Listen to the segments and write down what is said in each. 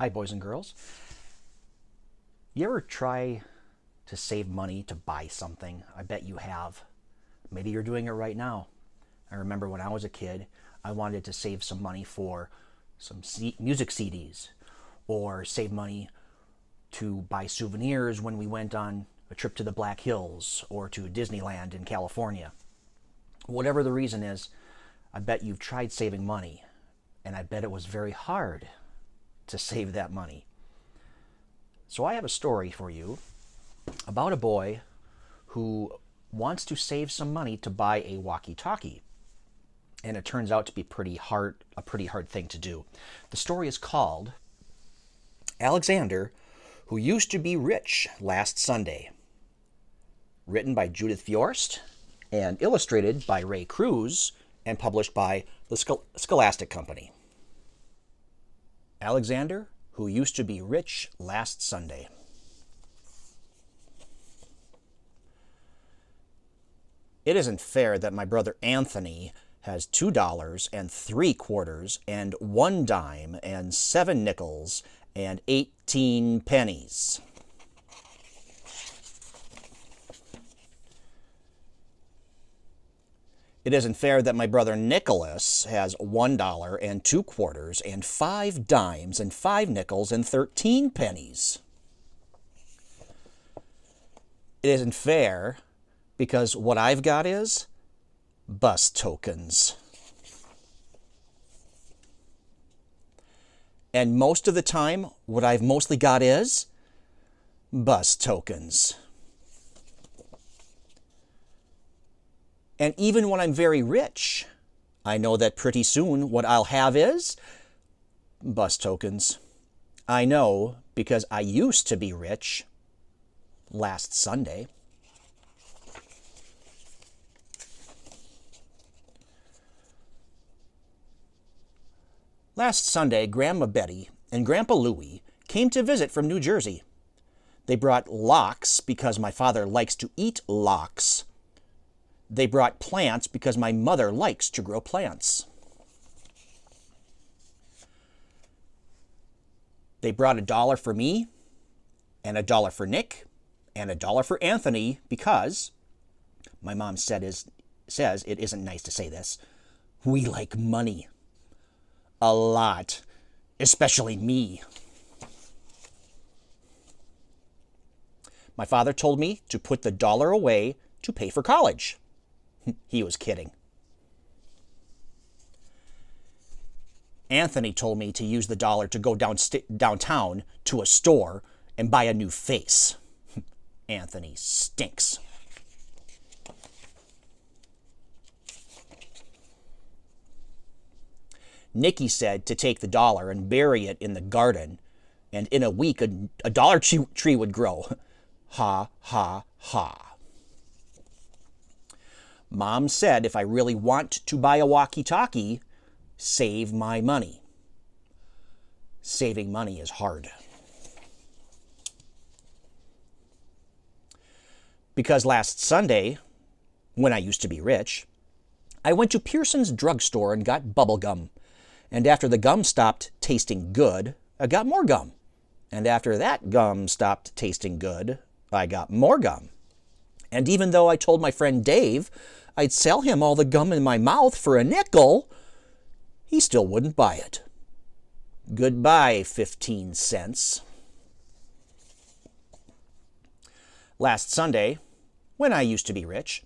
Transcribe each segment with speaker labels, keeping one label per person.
Speaker 1: Hi, boys and girls. You ever try to save money to buy something? I bet you have. Maybe you're doing it right now. I remember when I was a kid, I wanted to save some money for some music CDs or save money to buy souvenirs when we went on a trip to the Black Hills or to Disneyland in California. Whatever the reason is, I bet you've tried saving money, and I bet it was very hard to save that money. So I have a story for you about a boy who wants to save some money to buy a walkie-talkie. And it turns out to be a pretty hard thing to do. The story is called Alexander, Who Used to Be Rich Last Sunday. Written by Judith Viorst and illustrated by Ray Cruz and published by the Scholastic Company. Alexander, Who Used to Be Rich Last Sunday. It isn't fair that my brother Anthony has $2.75 and 1 dime and 7 nickels and 18 pennies. It isn't fair that my brother Nicholas has $1.02 and 5 dimes and 5 nickels and 13 pennies. It isn't fair because what I've got is bus tokens. And most of the time, what I've mostly got is bus tokens. And even when I'm very rich, I know that pretty soon what I'll have is bus tokens. I know because I used to be rich last Sunday. Last Sunday, Grandma Betty and Grandpa Louie came to visit from New Jersey. They brought lox because my father likes to eat lox. They brought plants because my mother likes to grow plants. They brought $1 for me, and $1 for Nick, and $1 for Anthony because, my mom says it isn't nice to say this, we like money. A lot, especially me. My father told me to put the $1 away to pay for college. He was kidding. Anthony told me to use the $1 to go downtown to a store and buy a new face. Anthony stinks. Nicky said to take the $1 and bury it in the garden, and in a week a Dollar Tree would grow. Ha, ha, ha. Mom said if I really want to buy a walkie-talkie, save my money. Saving money is hard. Because last Sunday, when I used to be rich, I went to Pearson's drugstore and got bubble gum. And after the gum stopped tasting good, I got more gum. And after that gum stopped tasting good, I got more gum. And even though I told my friend Dave I'd sell him all the gum in my mouth for a nickel, he still wouldn't buy it. Goodbye, 15 cents. Last Sunday, when I used to be rich,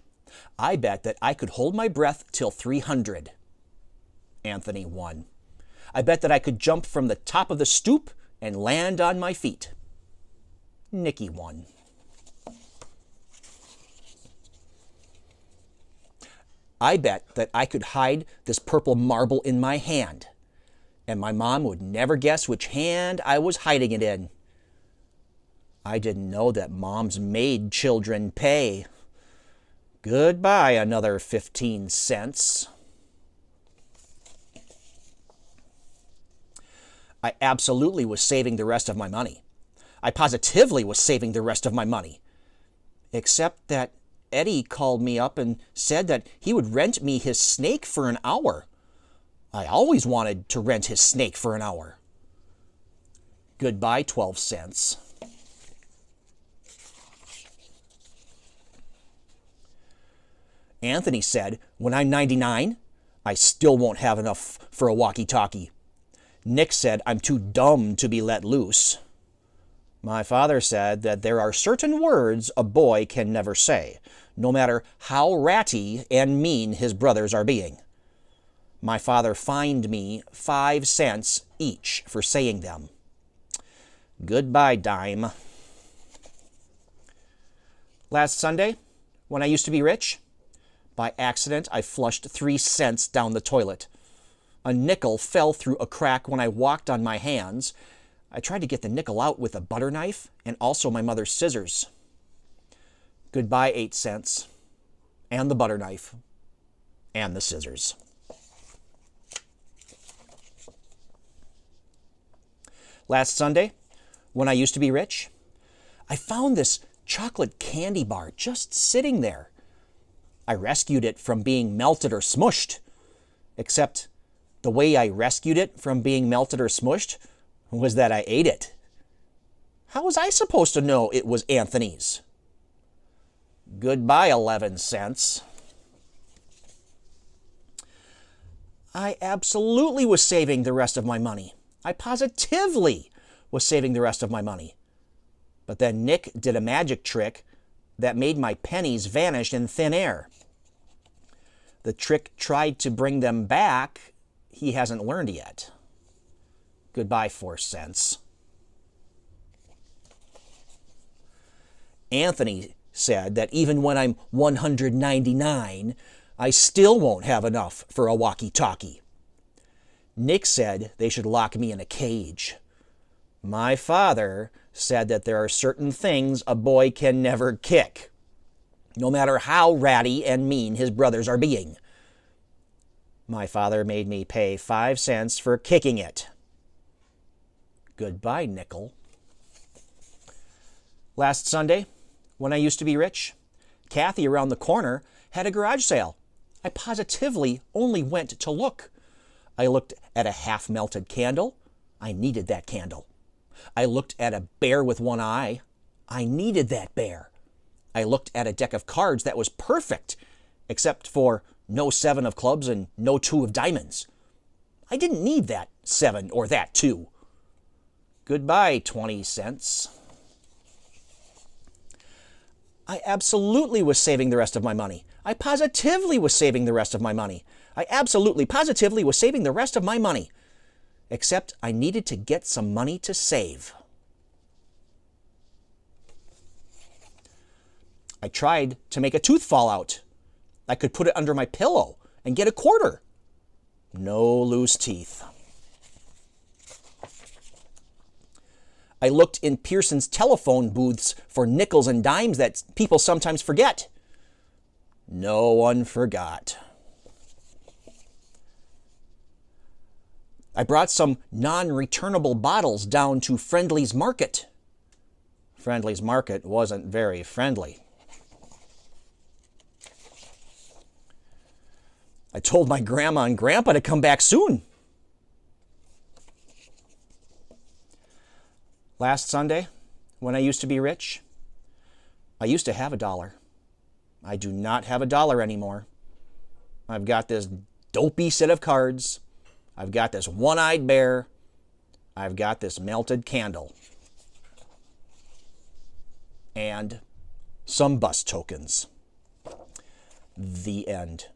Speaker 1: I bet that I could hold my breath till 300. Anthony won. I bet that I could jump from the top of the stoop and land on my feet. Nicky won. I bet that I could hide this purple marble in my hand, and my mom would never guess which hand I was hiding it in. I didn't know that moms made children pay. Goodbye, another 15 cents. I absolutely was saving the rest of my money. I positively was saving the rest of my money. Except that Eddie called me up and said that he would rent me his snake for an hour. I always wanted to rent his snake for an hour. Goodbye, 12 cents. Anthony said, when I'm 99, I still won't have enough for a walkie-talkie. Nick said, I'm too dumb to be let loose. My father said that there are certain words a boy can never say, no matter how ratty and mean his brothers are being. My father fined me 5 cents each for saying them. Goodbye, dime. Last Sunday, when I used to be rich, by accident I flushed 3 cents down the toilet. A nickel fell through a crack when I walked on my hands. I tried to get the nickel out with a butter knife and also my mother's scissors. Goodbye, 8 cents, and the butter knife, and the scissors. Last Sunday, when I used to be rich, I found this chocolate candy bar just sitting there. I rescued it from being melted or smushed, except the way I rescued it from being melted or smushed was that I ate it. How was I supposed to know it was Anthony's? Goodbye, 11 cents. I absolutely was saving the rest of my money. I positively was saving the rest of my money. But then Nick did a magic trick that made my pennies vanish in thin air. The trick tried to bring them back. He hasn't learned yet. Goodbye, 4 cents. Anthony said that even when I'm 199, I still won't have enough for a walkie-talkie. Nick said they should lock me in a cage. My father said that there are certain things a boy can never kick, no matter how ratty and mean his brothers are being. My father made me pay 5 cents for kicking it. Goodbye, nickel. Last Sunday, when I used to be rich, Kathy around the corner had a garage sale. I positively only went to look. I looked at a half-melted candle. I needed that candle. I looked at a bear with one eye. I needed that bear. I looked at a deck of cards that was perfect, except for no 7 of clubs and no 2 of diamonds. I didn't need that 7 or that 2. Goodbye, 20 cents. I absolutely was saving the rest of my money. I positively was saving the rest of my money. I absolutely, positively was saving the rest of my money. Except I needed to get some money to save. I tried to make a tooth fall out. I could put it under my pillow and get a quarter. No loose teeth. I looked in Pearson's telephone booths for nickels and dimes that people sometimes forget. No one forgot. I brought some non-returnable bottles down to Friendly's Market. Friendly's Market wasn't very friendly. I told my grandma and grandpa to come back soon. Last Sunday, when I used to be rich, I used to have $1. I do not have $1 anymore. I've got this dopey set of cards. I've got this one-eyed bear. I've got this melted candle. And some bus tokens. The end.